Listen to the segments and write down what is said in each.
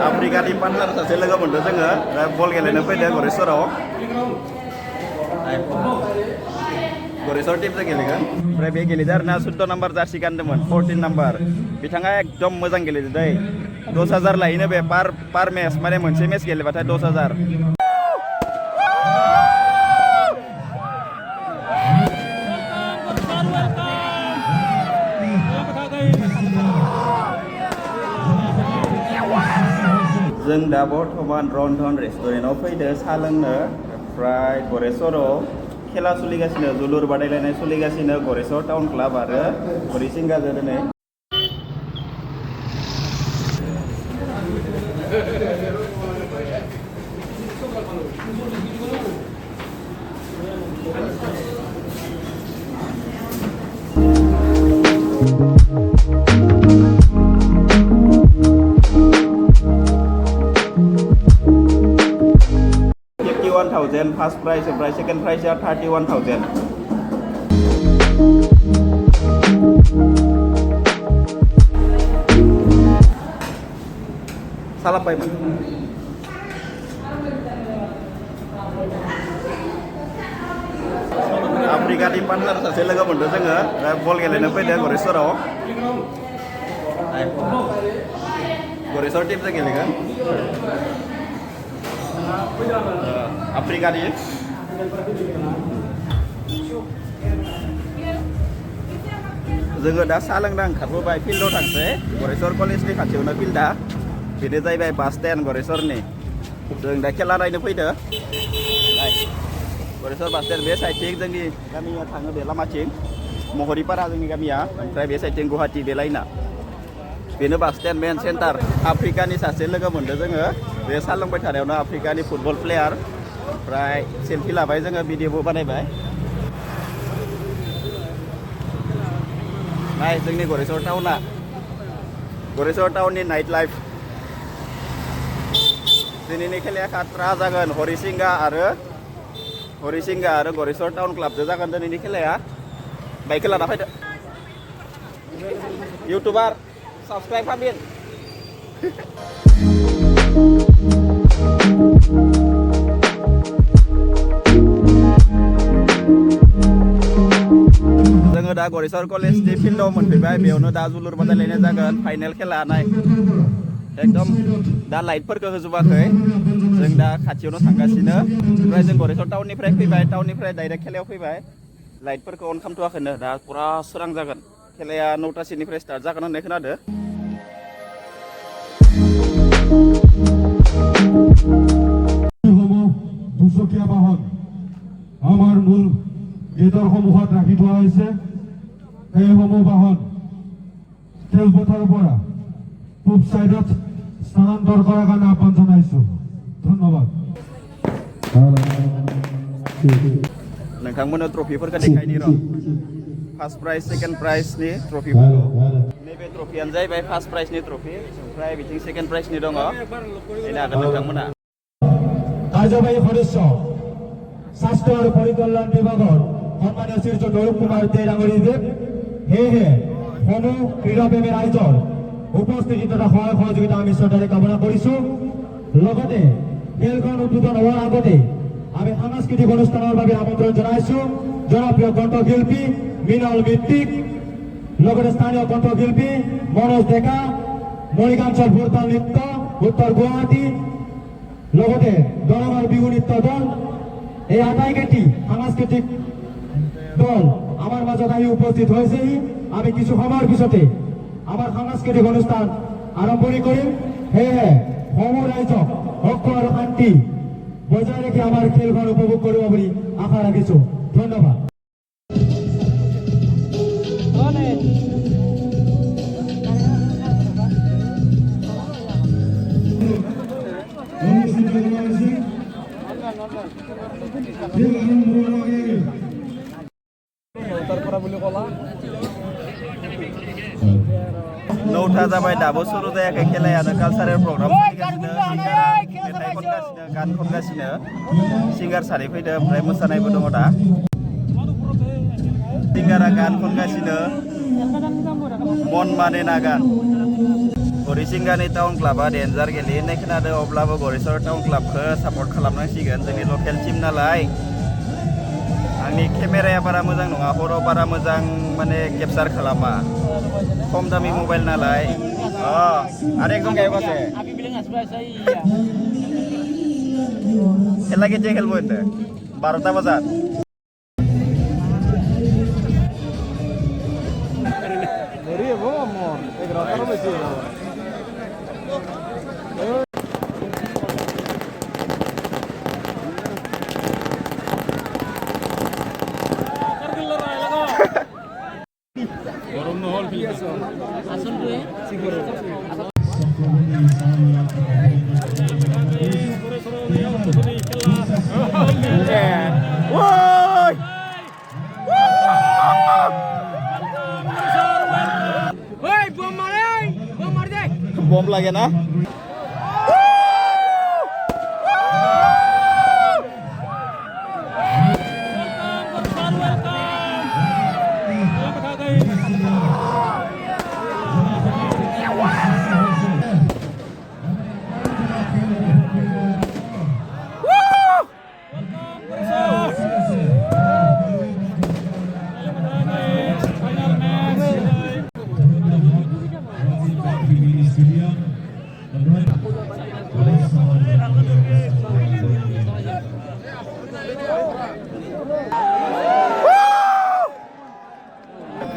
Afrikani partner saja lega mondo जोङो दा बल गेलेनो फैदों गरेस्वराव गरेस्वर टीमजों गेलेगोन ओमफ्राय बे गेलेदों आरोना 14 नाम्बार जार्सि गानदोंमोन 14 नाम्बार बिथाङा एकदम मोजां गेलेदों दै 10,000 लायोनो बे पार मेच माने मोनसे मेच गेलेबाथाय 10,000 जों दा बर्थमान रन्धन रेस्टुरेन्टआव फैदो साहा लोंनो ओमफ्राय गरेस्वराव खेला सोलिगासिनो जोलुर बादायलायनाय सोलिगासिनो गरेस्वर टाउन क्लाब आरो हरिसिंगाजों दिनै First prize ओमफ्राय second prize 31,000 सालाबायमोन आफ्रिकानि पार्टनार सासे लोगो मोनदों जोङो दा बल गेलेनो फैदों गरेस्वराव गरेस्वर टीमजों गेलेगोन आफ्रिकानि जोङो दा साहा लोंना ओंखारबोबाय फिल्डआव थांसै गरेस्वर कलेजनि खाथियावनो फिल्डआ बेनो जाहैबाय बास स्टेन्ड गरेस्वरनि जों दा खेला नायनो फैदो गरेस्वर बास स्टेन्ड बे साइडथिं जोंनि गामिया थाङो बे लामाथिं महरिपारा जोंनि गामिया ओमफ्राय बे साइडथिं गुवाहाटि बे लाइना बेनो बास स्टेन्ड मेन सेन्टार आफ्रिकानि सासे लोगो मोनदों जोङो बे साहा लोंबाय थानायावनो आफ्रिकानि फुटबल प्लेयार ओमफ्राय सेल्फि लाबाय जोङो भिडिअबो बानायबाय नाय जोंनि गरेस्वर टाउननि नाइट लाइफ दिनैनि खेलाया खात्रा जागोन हरिसिंगा आरो गरेस्वर टाउन क्लाबजों जागोन दिनैनि खेलाया बाइकखौ लाना फैदो इउटुबार साबस्क्राइब खालामबिन जोङो दा गरेस्वर कलेजनि फिल्डआव मोनफैबाय बेयावनो दा जोलुर बादायलायनाय जागोन फाइनेल खेला नाय एकदम दा लाइटफोरखौ होजोबाखै जों दा खाथियावनो थांगासिनो ओमफ्राय जों गरेस्वर टाउननिफ्राय फैबाय टाउननिफ्राय डाइरेक्ट खेलायाव फैबाय लाइटफोरखौ अन खालामथ'वाखैनो दा पुरा सोरां जागोन खेलाया 9टासोनिफ्राय स्टार्ट जागोन होननाय खोनादो দুচকীয়া বাহন আমাৰ মূল গেটৰ সন্মুখত ৰাখি থোৱা হৈছে এইসমূহ বাহন খেলপথাৰৰ পৰা পূব সাইডত স্থানান্তৰ কৰাৰ কাৰণে আহ্বান জনাইছো ধন্যবাদ नोंथांमोननो ट्रफिफोरखौ देखायनि र' फार्स्ट प्राइज सेकेन्ड प्राइजनि ट्रफिफोरखौ नैबे ट्रफियानो जाहैबाय फार्स्ट प्राइजनि ट्रफि ओमफ्राय बिथिं सेकेन्ड प्राइजनि दङ नायनो हागोन नोंथांमोना কাৰ্যবাহী সদস্য স্বাস্থ্য আৰু পৰিকল্যাণ বিভাগৰ সন্মানীয় শ্ৰীযুত অৰূপ কুমাৰ দে ডাঙৰীদেৱ সেয়েহে সমূহ ক্ৰীড়াপ্ৰেমী ৰাইজৰ উপস্থিতি তথা সহায় সহযোগিতা আমি শ্ৰদ্ধাৰে কামনা কৰিছোঁ লগতে খেলখন উদ্বোধন হোৱাৰ আগতে আমি সাংস্কৃতিক অনুষ্ঠানৰ বাবে আমন্ত্ৰণ জনাইছোঁ জনপ্ৰিয় কণ্ঠশিল্পী মৃণাল মিত্তিক লগতে স্থানীয় কণ্ঠশিল্পী মনোজ ডেকা মণিকাঞ্চল ভোৰতাল নৃত্য উত্তৰ গুৱাহাটী লগতে দৰঙৰ বিহু নৃত্য দল এই আটাইকেইটি সাংস্কৃতিক দল আমাৰ মাজত আহি উপস্থিত হৈছেহি আমি কিছু সময়ৰ পিছতে আমাৰ সাংস্কৃতিক অনুষ্ঠান আৰম্ভণি কৰিম সেয়েহে সমূহ ৰাইজক ঐক্য আৰু শান্তি বজাই ৰাখি আমাৰ খেলখন উপভোগ কৰিব বুলি আশা ৰাখিছোঁ ধন্যবাদ 10ता जाबाय दाबो सुरु जायाखै खेलायानो कालसारेल प्रग्राम सोलिगासिनो सिंगारा मेथाइ खनगासिनो गान खनगासिनो सिंगार सानै फैदों ओमफ्राय मोसानायबो दङ दा सिंगारा गान खनगासिनो मन माने ना गान हरिसिंगानि टाउन क्लाबा डेन्जार गेलेनाय खोनादों अब्लाबो गरेस्वर टाउन क्लाबखौ सापर्ट खालामनांसिगोन जोंनि लकेल टीम नालाय आंनि केमेराया बारा मोजां नङा हराव बारा मोजां माने केपचार खालामा खम दामि मबाइल नालाय आरो एकदम गायबासे खेला केতিয়া খেলব এতে 12টা বজাত bom lagi na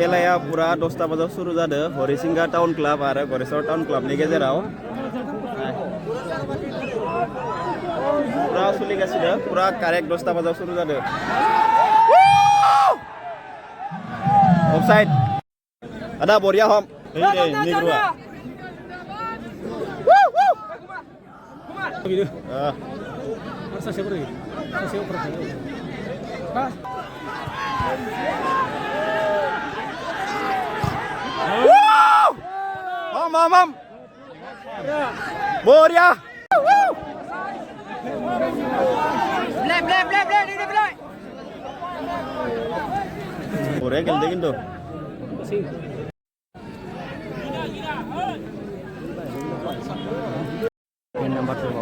खेलाया पूरा 10टा बजायाव सुरु जादों हरिसिंगा टाउन क्लाब आरो गरेस्वर टाउन क्लाबनि गेजेराव पूरा सोलिगासिनो पूरा कारेक्ट 10टा बजायाव सुरु जादों अफसाइड ada बरिया हम निग्रुआ Mam Boria Boria geldi কিন্তু number 2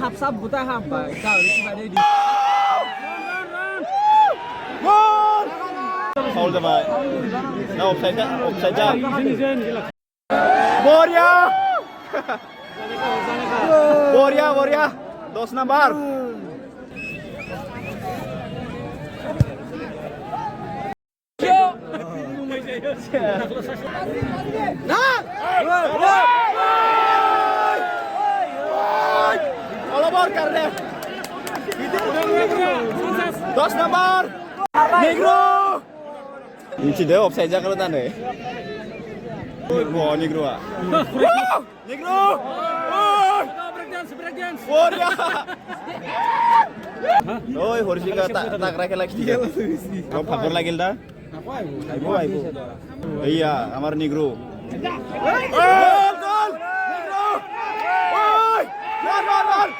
hap sab buta hap ba kau ni pada di Foul dapat. Nah offside saja. Boria. Boria. 2 number. All over karne. 2 number. Negro. Ini deh offside aja kalau tanda. Wah Negro ah. Negro. Breakdance. Boria. Oi Horisinga tak rakyat lagi dia. Kau fakir lagi dah. Aibu. Iya, amar Negro. Gol. Negro. Oi. Gol.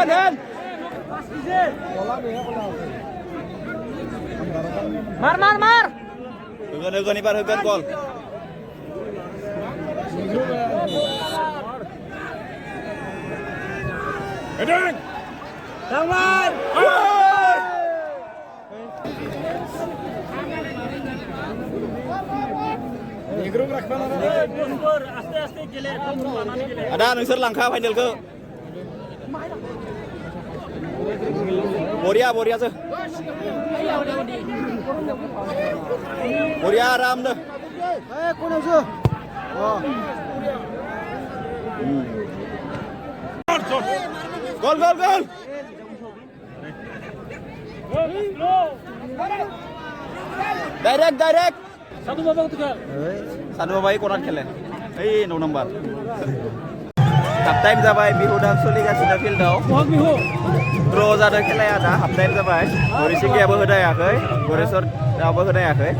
Hen. Mar. Hugan ibar Hugan gol. Heading. Tangan. Negro rakman. Aste gele. Ada nusir langkah final ke. Boria sih. Boria aram deh. Kau nak sih? Gol. Direct. Satu babak koran khele. 9 number. Half time जाबाय बिहुदां सोलिगासिनो फिल्डआव ड्र जादों खेलाया दा half time जाबाय हरिसिंगायाबो होनो हायाखै गरेस्वराबो होनो हायाखै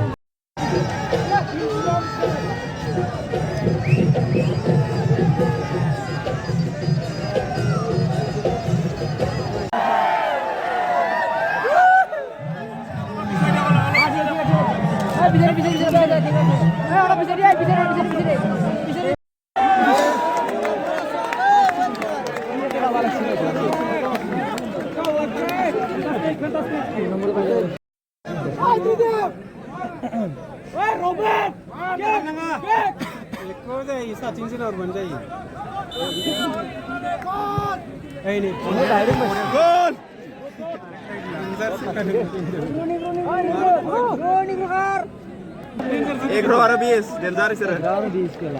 Egro ada bis, dengar sih.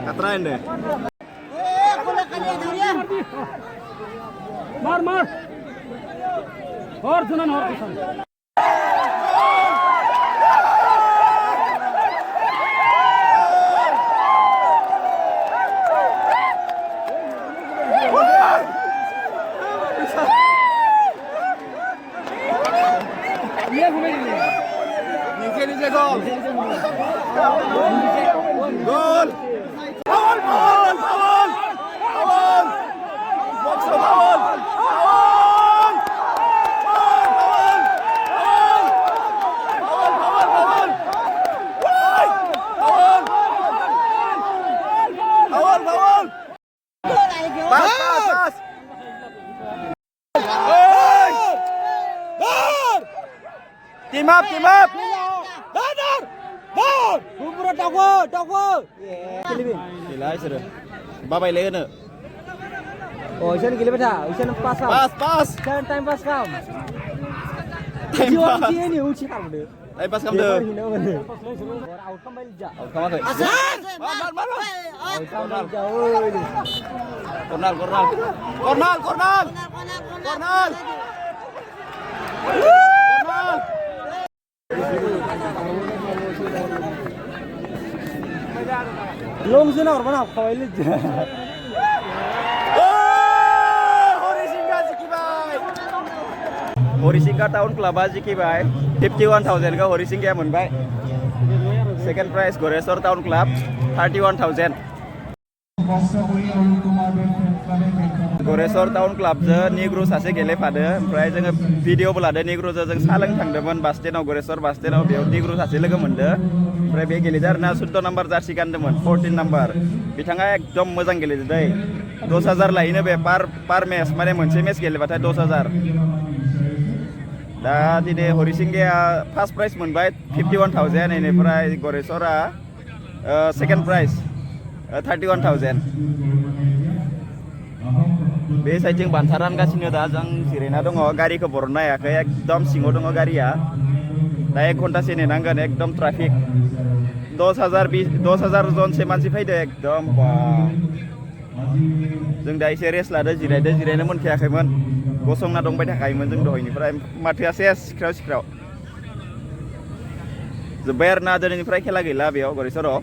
Katrain deh. Mar. Or sunan or kusan. Gol! Foul! Box foul! Pas! Team up! Gila sih. Bapak lagi nih. Oh, isan gila beta. Isan pas. Pas. Isan time pass kam. Time pass. Ini uci kam deh. Time pass kam deh. Out kam balik ja. Out kam apa? Cornal. Belum sih nak mana kawai lagi. Horisingga tahun Club Jikibai 51,000 ka Horisingga मोनबाय second prize Goresor Town Club 31,000 Goresor Town Club जो निग्रु सासे गेलेफादो ओमफ्राय जोङो भिडिअबो लादो निग्रुजों जों सालों थांदोंमोन बास स्टेन्डआव गोरेसर बास स्टेन्डआव बेयाव निग्रु सासे लोगो मोनदो ओमफ्राय बे गेलेदो आरोना 14 नाम्बार जार्सि गानदोंमोन 14 नाम्बार बिथाङा एकदम मोजां गेलेदो दै 10,000 लायोनो बे पार मेच माने मोनसे मेच गेलेबाथाय 10,000 दा दिनै हरिसिंगाया फार्स्ट प्राइज मोनबाय 51,000 इनिफ्राय गरेसरा सेकेन्ड प्राइज 31,000 बे साइडथिं बान्था रानगासिनो दा जों जिरायना दङ गारिखौ बरननो हायाखै एकदम सिङाव दङ गारिया दा 1 घन्टासो नेनांगोन एकदम ट्राफिक 10,000 जनसे मानसि फैदो एकदम जों दा एसे रेस्ट लादो जिरायनो मोनखायाखैमोन गसंना दंबाय थाखायोमोन जों दहायनिफ्राय माथोआ सेस सिख्राव जोब्बाय आरोना दिनैनिफ्राय खेला गैला बेयाव गरेसराव